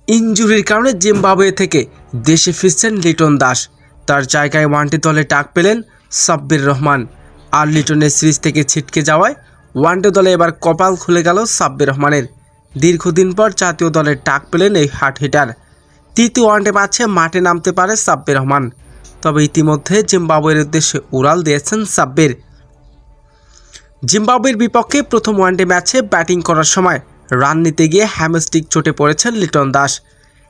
ইনজুরির কারণে জিম্বাবুয়ে থেকে দেশে ফিরছেন লিটন দাস। তার জায়গায় ওয়ানডে দলে ডাক পেলেন সাব্বির রহমান। আর লিটনের সিরিজ থেকে ছিটকে যাওয়ায় ওয়ানডে দলে এবার কপাল খুলে গেল সাব্বির রহমানের। দীর্ঘদিন পর জাতীয় দলে ডাক পেলেন এই হার্ড হিটার। তৃতীয় ওয়ানডে ম্যাচে মাঠে নামতে পারে সাব্বির রহমান। তবে ইতিমধ্যে জিম্বাবুয়ের উদ্দেশ্যে উড়াল দিয়েছেন সাব্বির। জিম্বাবুয়ের বিপক্ষে প্রথম ওয়ানডে ম্যাচে ব্যাটিং করার সময় রান নিতে গিয়ে হ্যামস্ট্রিং চোটে পড়েছেন লিটন দাস।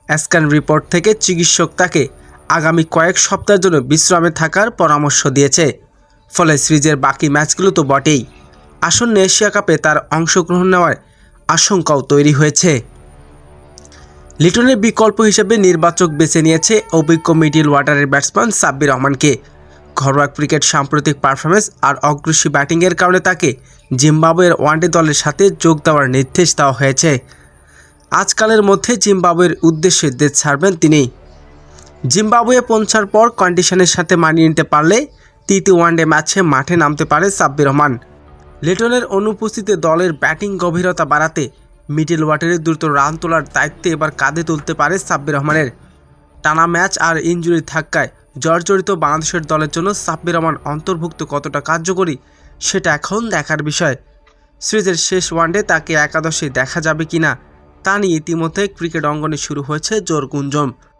স্ক্যান রিপোর্ট থেকে চিকিৎসক তাকে আগামী কয়েক সপ্তাহের জন্য বিশ্রামে থাকার পরামর্শ দিয়েছে। ফলে সিরিজের বাকি ম্যাচগুলো তো বটেই, আসন্ন এশিয়া কাপে তার অংশগ্রহণ নেওয়ার আশঙ্কাও তৈরি হয়েছে। লিটনের বিকল্প হিসেবে নির্বাচক বেছে নিয়েছে অভিজ্ঞ মিডল ওয়ার্ডারের ব্যাটসম্যান সাব্বির রহমানকে। ঘরোয়া ক্রিকেট সাম্প্রতিক পারফরমেন্স আর অগ্রসী ব্যাটিংয়ের কারণে তাকে জিম্বাবুয়ের ওয়ানডে দলের সাথে যোগ দেওয়ার নির্দেশ দেওয়া হয়েছে। আজকালের মধ্যে জিম্বাবুয়ের উদ্দেশ্যে দেশ ছাড়বেন তিনি। জিম্বাবুয়ে পৌঁছার পর কন্ডিশনের সাথে মানিয়ে নিতে পারলে তৃতীয় ওয়ানডে ম্যাচে মাঠে নামতে পারে সাব্বির রহমান। লিটনের অনুপস্থিতিতে দলের ব্যাটিং গভীরতা বাড়াতে মিডল ওয়ার্ডারের দ্রুত রান তোলার দায়িত্ব এবার কাঁধে তুলতে পারে সাব্বির রহমানের। টানা ম্যাচ আর ইনজুরির ধাক্কায় জর্জরিত বাংলাদেশের দলের জন্য সাব্বির রহমান অন্তর্ভুক্ত কতটা কার্যকরী সেটা এখন দেখার বিষয়। সিরিজের শেষ ওয়ানডে তাকে একাদশে দেখা যাবে কিনা তা নিয়ে ইতিমধ্যে ক্রিকেট অঙ্গনে শুরু হয়েছে জোর গুঞ্জন।